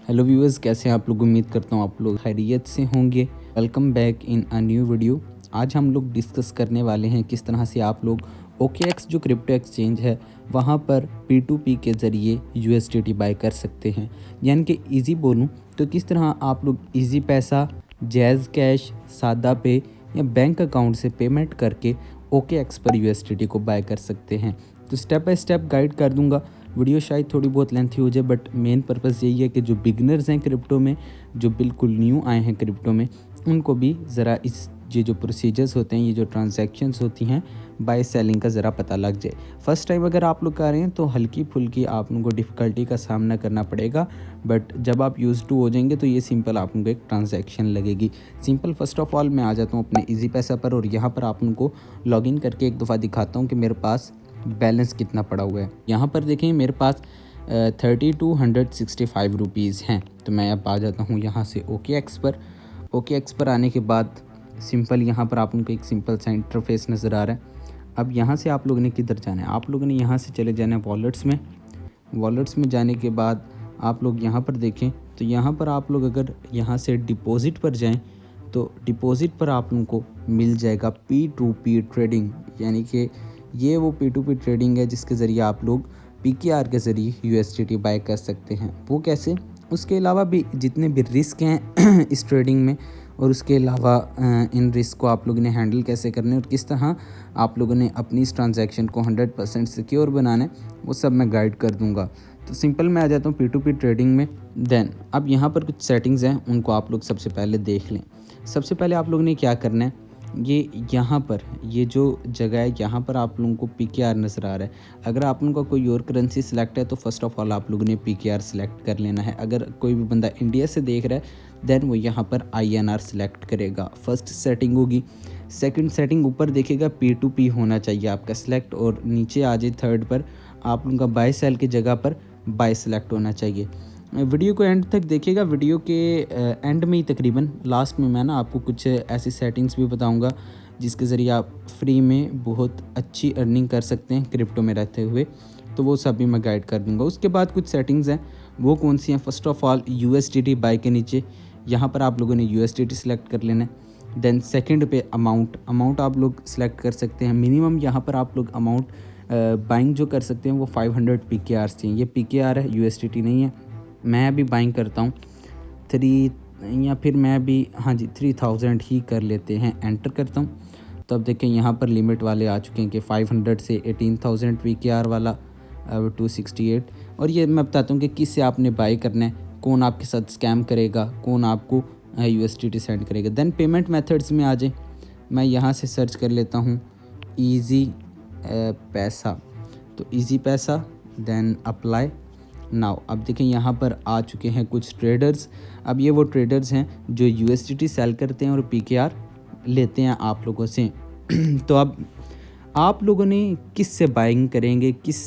Hello viewers, कैसे हैं आप लोग। उम्मीद करता हूँ आप लोग खैरियत से होंगे। Welcome back in a new video. आज हम लोग डिस्कस करने वाले हैं किस तरह से आप लोग OKX जो क्रिप्टो एक्सचेंज है वहाँ पर P2P के ज़रिए USDT बाय कर सकते हैं। यानी कि इजी बोलूँ तो किस तरह आप लोग इजी पैसा, जैज़ कैश, सादा पे या बैंक अकाउंट से पेमेंट करके OKX पर USDT को बाय कर सकते हैं। तो स्टेप बाय स्टेप गाइड कर दूंगा। वीडियो शायद थोड़ी बहुत लेंथी हो जाए, बट मेन पर्पस यही है कि जो बिगनर्स हैं क्रिप्टो में, जो बिल्कुल न्यू आए हैं क्रिप्टो में, उनको भी ज़रा ये जो प्रोसीजर्स होते हैं, ये जो ट्रांजैक्शंस होती हैं बाय सेलिंग का ज़रा पता लग जाए। फर्स्ट टाइम अगर आप लोग कर रहे हैं तो हल्की फुल्की आप लोगों को डिफ़िकल्टी का सामना करना पड़ेगा, बट जब आप यूज़ टू हो जाएंगे तो ये सिंपल आप लोगों को एक ट्रांजैक्शन लगेगी। सिंपल फर्स्ट ऑफ ऑल मैं आ जाता हूँ अपने ईजी पैसा पर और यहाँ पर आप लोगों को लॉगिन करके एक दफ़ा दिखाता हूँ कि मेरे पास बैलेंस कितना पड़ा हुआ है। यहाँ पर देखें मेरे पास 3265 रुपीज़ हैं। तो मैं अब आ जाता हूँ यहाँ से OKX पर। OKX पर आने के बाद सिंपल यहाँ पर आप उनको एक सिंपल सा इंटरफेस नज़र आ रहा है। अब यहाँ से आप लोगों ने किधर जाना है, आप लोगों ने यहाँ से चले जाना है वॉलेट्स में। वॉलेट्स में जाने के बाद आप लोग यहाँ पर देखें तो यहाँ पर आप लोग अगर यहाँ से डिपॉज़िट पर जाएं तो डिपॉज़िट पर आप लोगों को मिल जाएगा P2P ट्रेडिंग। यानी कि ये वो P2P ट्रेडिंग है जिसके ज़रिए आप लोग PKR के ज़रिए USDT बाय कर सकते हैं। वो कैसे, उसके अलावा भी जितने भी रिस्क हैं इस ट्रेडिंग में, और उसके अलावा इन रिस्क को आप लोगों ने हैंडल कैसे करने और किस तरह आप लोगों ने अपनी इस ट्रांजैक्शन को 100% सिक्योर बनाना है, वो सब मैं गाइड कर दूंगा। तो सिंपल मैं आ जाता हूँ P2P ट्रेडिंग में। देन अब यहाँ पर कुछ सेटिंग्स हैं, उनको आप लोग सबसे पहले देख लें। सबसे पहले आप लोगों ने क्या करना है, ये यहाँ पर ये जो जगह है यहाँ पर आप लोगों को PKR नज़र आ रहा है। अगर आप लोगों का कोई और करेंसी सिलेक्ट है तो फर्स्ट ऑफ ऑल आप लोगों ने PKR सिलेक्ट कर लेना है। अगर कोई भी बंदा इंडिया से देख रहा है देन वो यहाँ पर INR सिलेक्ट करेगा। फर्स्ट सेटिंग होगी। सेकंड सेटिंग ऊपर देखेगा P2P होना चाहिए आपका सिलेक्ट, और नीचे आ जाए थर्ड पर आप लोगों का बाय सेल की जगह पर बाय सिलेक्ट होना चाहिए। वीडियो को एंड तक देखिएगा। वीडियो के एंड में ही तकरीबन लास्ट में मैं आपको कुछ ऐसी सेटिंग्स भी बताऊंगा जिसके ज़रिए आप फ्री में बहुत अच्छी अर्निंग कर सकते हैं क्रिप्टो में रहते हुए। तो वो सब भी मैं गाइड कर दूंगा। उसके बाद कुछ सेटिंग्स हैं, वो कौन सी हैं। First of all USDT buy के नीचे यहाँ पर आप लोगों ने USDT सिलेक्ट कर लेना है। देन सेकेंड पे अमाउंट आप लोग सेलेक्ट कर सकते हैं। मिनिमम यहाँ पर आप लोग अमाउंट बाइंग जो कर सकते हैं वो 500 PKR चाहिए। ये PKR है, USDT नहीं है। मैं अभी बाइंग करता हूँ 3 या फिर मैं अभी 3000 ही कर लेते हैं। एंटर करता हूँ तो अब देखें यहाँ पर लिमिट वाले आ चुके हैं कि 500 से 18000 PKR वाला 268। और ये मैं बताता हूँ कि किस से आपने बाय करना है, कौन आपके साथ स्कैम करेगा, कौन आपको USDT सेंड करेगा। देन पेमेंट मेथड्स में आ जाए। मैं यहाँ से सर्च कर लेता हूँ ईजी पैसा। तो ईजी पैसा, देन अप्लाई नाउ। अब देखें यहाँ पर आ चुके हैं कुछ ट्रेडर्स। अब ये वो ट्रेडर्स हैं जो USDT सेल करते हैं और PKR लेते हैं आप लोगों से। तो अब आप लोगों ने किस से बाइंग करेंगे, किस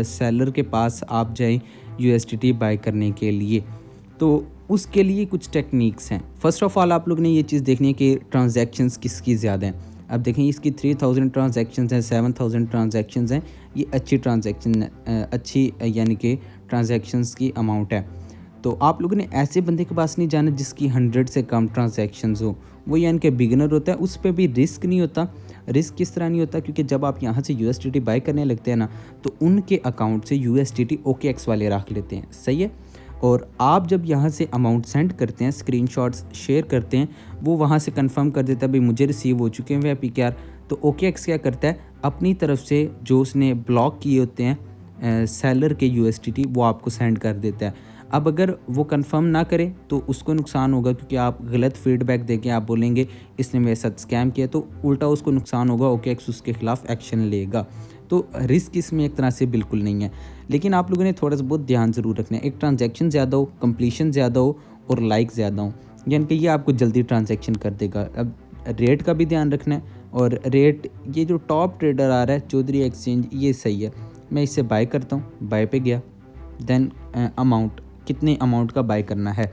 सेलर के पास आप जाएं USDT बाय करने के लिए, तो उसके लिए कुछ टेक्निक्स हैं। फर्स्ट ऑफ ऑल आप लोग ने ये चीज़ देखनी है कि ट्रांजैक्शंस किसकी ज़्यादा हैं। अब देखें इसकी 3000 ट्रांजैक्शंस हैं, 7000 ट्रांजैक्शंस हैं। ये अच्छी ट्रांजैक्शन अच्छी यानी कि ट्रांजैक्शंस की अमाउंट है। तो आप लोगों ने ऐसे बंदे के पास नहीं जाना जिसकी 100 से कम ट्रांजैक्शंस हो। वो यानी कि बिगिनर होता है, उस पर भी रिस्क नहीं होता। रिस्क किस तरह नहीं होता, क्योंकि जब आप यहाँ से USDT बाय करने लगते हैं ना तो उनके अकाउंट से USDT OKX वाले रख लेते हैं। सही है। और आप जब यहाँ से अमाउंट सेंड करते हैं, स्क्रीनशॉट्स शेयर करते हैं, वो वहाँ से कंफर्म कर देता है भाई मुझे रिसीव हो चुके हैं PKR। तो OKX क्या करता है, अपनी तरफ से जो उसने ब्लॉक किए होते हैं सेलर के USDT वो आपको सेंड कर देता है। अब अगर वो कंफर्म ना करे तो उसको नुकसान होगा, क्योंकि आप गलत फीडबैक देके आप बोलेंगे इसने मेरे साथ स्कैम किया, तो उल्टा उसको नुकसान होगा। OKX उसके खिलाफ एक्शन लेगा। तो रिस्क इसमें एक तरह से बिल्कुल नहीं है, लेकिन आप लोगों ने थोड़ा सा बहुत ध्यान ज़रूर रखना है। एक ट्रांजैक्शन ज़्यादा हो, कंप्लीशन ज़्यादा हो और लाइक ज़्यादा हो, यानी कि ये आपको जल्दी ट्रांजैक्शन कर देगा। अब रेट का भी ध्यान रखना है, और रेट ये जो टॉप ट्रेडर आ रहा है चौधरी एक्सचेंज, ये सही है। मैं इससे बाय करता हूँ, बाय पे गया। देन अमाउंट, कितने अमाउंट का बाय करना है,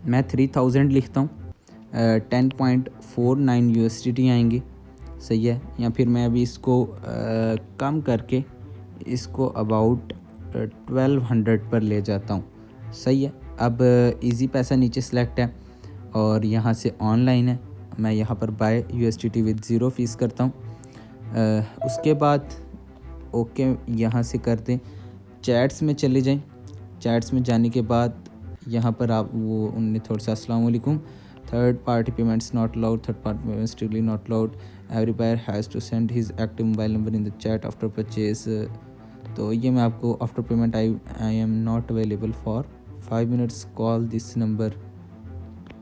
मैं 3000 लिखता हूँ। 10.49 USDT आएंगी। सही है। या फिर मैं अभी इसको कम करके इसको अबाउट 1200 पर ले जाता हूँ। सही है। अब इजी पैसा नीचे सेलेक्ट है और यहाँ से ऑनलाइन है, मैं यहाँ पर बाय USDT विद 0 फीस करता हूँ। उसके बाद ओके यहाँ से कर दें, चैट्स में चले जाएं। चैट्स में जाने के बाद यहाँ पर आप वो उनने थोड़ा सा अस्सलाम वालेकुम, third party payments not allowed, third party payments strictly not allowed, every buyer has to send his active mobile number in the chat after purchase. तो ये मैं आपको after payment I am not available for 5 minutes, call this number.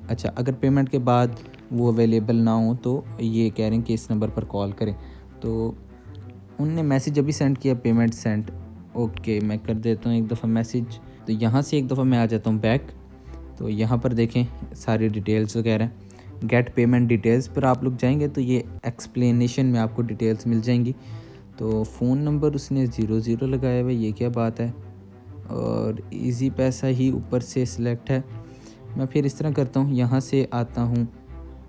अच्छा, अगर payment के बाद वो available ना हो तो ये कह रहे हैं कि इस नंबर पर कॉल करें। तो उनने मैसेज अभी सेंड किया, पेमेंट सेंड, ओके मैं कर देता हूँ एक दफ़ा मैसेज। तो यहाँ से एक दफ़ा मैं आ जाता हूँ बैक। तो यहाँ पर देखें सारी डिटेल्स वगैरह, गेट पेमेंट डिटेल्स पर आप लोग जाएंगे तो ये एक्सप्लेनेशन में आपको डिटेल्स मिल जाएंगी। तो फ़ोन नंबर उसने 00 लगाया हुआ, ये क्या बात है, और इजी पैसा ही ऊपर से सिलेक्ट है। मैं फिर इस तरह करता हूँ, यहाँ से आता हूँ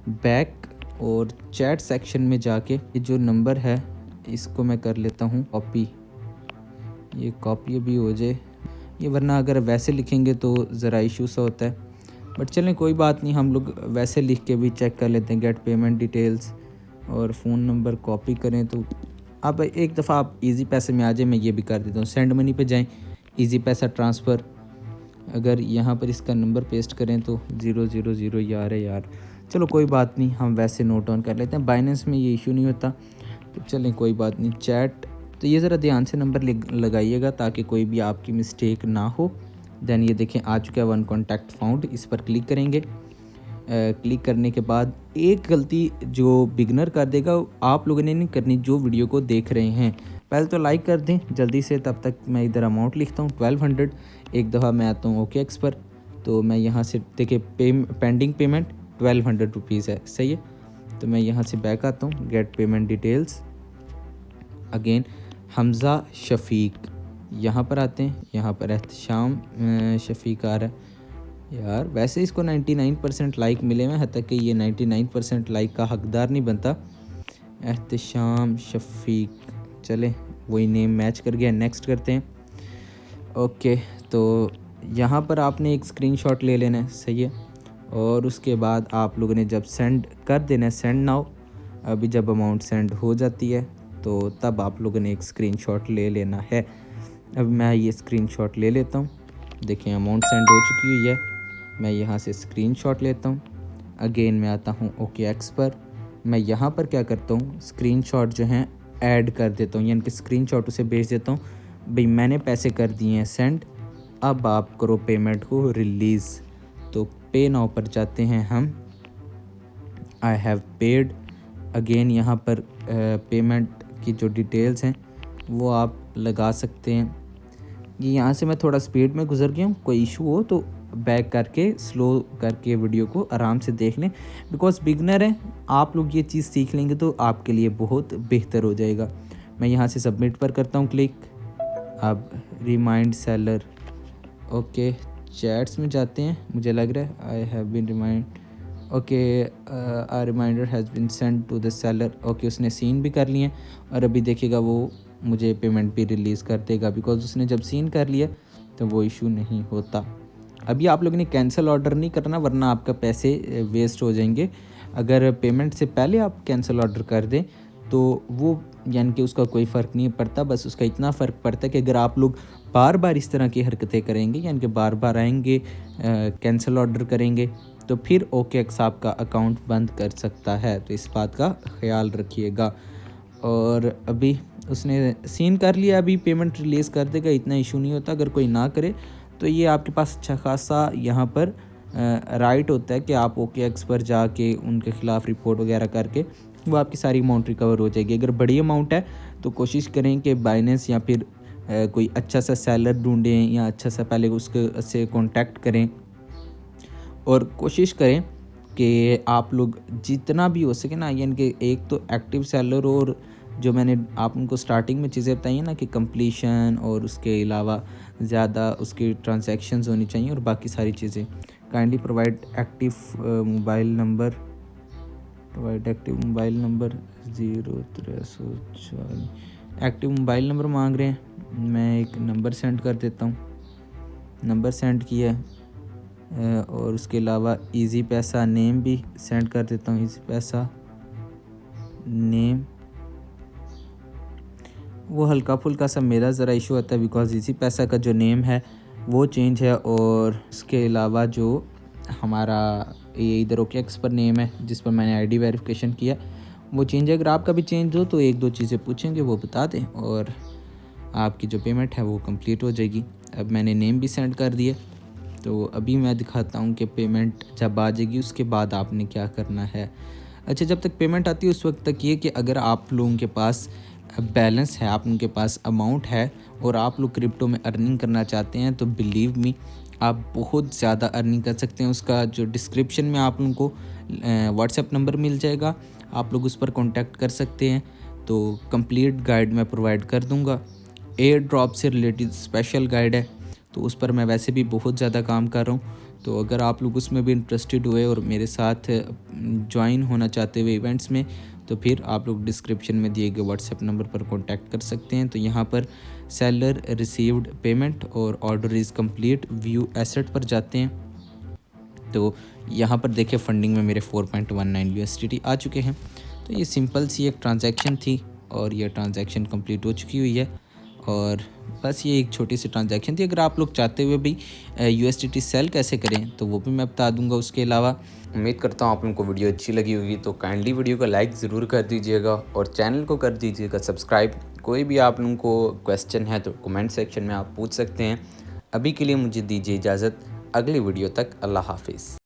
बैक और चैट सेक्शन में जाके ये जो नंबर है इसको मैं कर लेता हूँ कॉपी, ये कॉपी अभी हो जाए ये, वरना अगर वैसे लिखेंगे तो ज़रा इशू सा होता है। बट चलें कोई बात नहीं, हम लोग वैसे लिख के भी चेक कर लेते हैं, गेट पेमेंट डिटेल्स और फ़ोन नंबर कॉपी करें। तो अब एक दफ़ा आप इजी पैसे में आ जाए, मैं ये भी कर देता हूँ, सेंड मनी पे जाएं, इजी पैसा ट्रांसफ़र, अगर यहाँ पर इसका नंबर पेस्ट करें तो 000 यार है यार, चलो कोई बात नहीं, हम वैसे नोट ऑन कर लेते हैं, बाइनेंस में ये इशू नहीं होता। तो चलें कोई बात नहीं, चैट, तो ये ज़रा ध्यान से नंबर लगाइएगा ताकि कोई भी आपकी मिस्टेक ना हो। दैन ये देखें आ चुका है, वन कॉन्टैक्ट फाउंड, इस पर क्लिक करेंगे। क्लिक करने के बाद एक गलती जो बिगनर कर देगा आप लोगों ने नहीं करनी, जो वीडियो को देख रहे हैं पहले तो लाइक कर दें जल्दी से, तब तक मैं इधर अमाउंट लिखता हूँ 1200। एक दफ़ा मैं आता हूँ OKX पर, तो मैं यहाँ से देखिए पेंडिंग पेमेंट 1200 रुपीज़ है, सही है। तो मैं यहाँ से बैक आता हूँ, get payment details, again Hamza Shafiq, यहाँ पर आते हैं, यहाँ पर एहतशाम शफ़ीक आ रहा है यार, वैसे इसको 99% लाइक मिले हुए हैं, हद तक कि ये 99% लाइक का हकदार नहीं बनता। एहतशाम शफ़ीक, चले वही नेम मैच कर गया, नेक्स्ट करते हैं। ओके, तो यहाँ पर आपने एक स्क्रीनशॉट ले लेना है, सही है, और उसके बाद आप लोगों ने जब सेंड कर देना है, सेंड नाउ, अभी जब अमाउंट सेंड हो जाती है तो तब आप लोगों ने एक स्क्रीनशॉट ले लेना है। अब मैं ये स्क्रीनशॉट ले लेता हूँ, देखें अमाउंट सेंड हो चुकी हुई है, मैं यहाँ से स्क्रीनशॉट लेता हूँ। अगेन मैं आता हूँ OKX पर, मैं यहाँ पर क्या करता हूँ, स्क्रीनशॉट जो हैं ऐड कर देता हूँ, यानी कि स्क्रीनशॉट उसे भेज देता हूँ, भाई मैंने पैसे कर दिए हैं सेंड, अब आप करो पेमेंट को रिलीज़। तो पे नाउ पर जाते हैं हम, आई हैव पेड, अगेन यहाँ पर पेमेंट की जो डिटेल्स हैं वो आप लगा सकते हैं। ये यहाँ से मैं थोड़ा स्पीड में गुजर गया हूँ, कोई इशू हो तो बैक करके स्लो करके वीडियो को आराम से देख लें, बिकॉज बिगनर है, आप लोग ये चीज़ सीख लेंगे तो आपके लिए बहुत बेहतर हो जाएगा। मैं यहाँ से सबमिट पर करता हूँ क्लिक। अब रिमाइंड सेलर, ओके चैट्स में जाते हैं, मुझे लग रहा है I have been remind, okay a reminder has been send to the seller, okay उसने सीन भी कर लिए और अभी देखिएगा वो मुझे पेमेंट भी रिलीज़ कर देगा, बिकॉज उसने जब सीन कर लिया तो वो इशू नहीं होता। अभी आप लोगों ने कैंसिल ऑर्डर नहीं करना, वरना आपका पैसे वेस्ट हो जाएंगे। अगर पेमेंट से पहले आप कैंसिल ऑर्डर कर दें तो वो यानी कि उसका कोई फ़र्क नहीं पड़ता, बस उसका इतना फ़र्क पड़ता है कि अगर आप लोग बार बार इस तरह की हरकतें करेंगे, यानी कि बार बार आएंगे कैंसिल ऑर्डर करेंगे, तो फिर OKX आपका अकाउंट बंद कर सकता है, तो इस बात का ख्याल रखिएगा। और अभी उसने सीन कर लिया, अभी पेमेंट रिलीज़ कर देगा, इतना इशू नहीं होता। अगर कोई ना करे तो ये आपके पास अच्छा खासा यहाँ पर राइट होता है कि आप OKX पर जाके उनके ख़िलाफ़ रिपोर्ट वगैरह करके वो आपकी सारी अमाउंट रिकवर हो जाएगी। अगर बड़ी अमाउंट है तो कोशिश करें कि बाइनेंस या फिर कोई अच्छा सा सेलर ढूंढें या अच्छा सा पहले उसके से कांटेक्ट करें, और कोशिश करें कि आप लोग जितना भी हो सके ना, यानी कि एक तो एक्टिव सेलर, और जो मैंने आप उनको स्टार्टिंग में चीज़ें बताई हैं ना कि कंप्लीशन और उसके अलावा ज़्यादा उसकी ट्रांजैक्शंस होनी चाहिए और बाकी सारी चीज़ें। Kindly provide active mobile number, provide active mobile number 0304, active mobile number मांग रहे हैं, मैं एक नंबर सेंड कर देता हूँ। नंबर सेंड किया और उसके अलावा इजी पैसा नेम भी सेंड कर देता हूँ। इजी पैसा नेम वो हल्का फुल्का सा मेरा ज़रा इशू आता है बिकॉज़ इजी पैसा का जो नेम है वो चेंज है, और उसके अलावा जो हमारा ये इधर OKX पर नेम है जिस पर मैंने आईडी वेरिफिकेशन किया वो चेंज है। अगर आपका भी चेंज हो तो एक दो चीज़ें पूछेंगे, वो बता दें और आपकी जो पेमेंट है वो कंप्लीट हो जाएगी। अब मैंने नेम भी सेंड कर दिया, तो अभी मैं दिखाता हूँ कि पेमेंट जब आ जाएगी उसके बाद आपने क्या करना है। अच्छा, जब तक पेमेंट आती है उस वक्त तक ये कि अगर आप लोगों के पास बैलेंस है, आप उनके पास अमाउंट है और आप लोग क्रिप्टो में अर्निंग करना चाहते हैं तो बिलीव मी आप बहुत ज़्यादा अर्निंग कर सकते हैं। उसका जो डिस्क्रिप्शन में आप लोगों को व्हाट्सएप नंबर मिल जाएगा, आप लोग उस पर कांटेक्ट कर सकते हैं। तो कंप्लीट गाइड मैं प्रोवाइड कर दूंगा। एयर ड्रॉप से रिलेटेड स्पेशल गाइड है, तो उस पर मैं वैसे भी बहुत ज़्यादा काम कर रहा हूँ। तो अगर आप लोग उसमें भी इंटरेस्टेड हुए और मेरे साथ ज्वाइन होना चाहते हुए इवेंट्स में, तो फिर आप लोग डिस्क्रिप्शन में दिए गए व्हाट्सएप नंबर पर कांटेक्ट कर सकते हैं। तो यहाँ पर सेलर रिसीव्ड पेमेंट और order is complete view asset पर जाते हैं, तो यहाँ पर देखिए फंडिंग में मेरे 4.19 USDT आ चुके हैं। तो ये सिंपल सी एक ट्रांजैक्शन थी और ये ट्रांजैक्शन कंप्लीट हो चुकी हुई है, और बस ये एक छोटी सी ट्रांजैक्शन थी। अगर आप लोग चाहते हुए भी USDT सेल कैसे करें तो वो भी मैं बता दूंगा। उसके अलावा उम्मीद करता हूँ आप लोगों को वीडियो अच्छी लगी होगी, तो काइंडली वीडियो को लाइक ज़रूर कर दीजिएगा और चैनल को कर दीजिएगा सब्सक्राइब। कोई भी आप लोगों को क्वेश्चन है तो कमेंट सेक्शन में आप पूछ सकते हैं। अभी के लिए मुझे दीजिए इजाज़त, अगली वीडियो तक अल्लाह हाफिज़।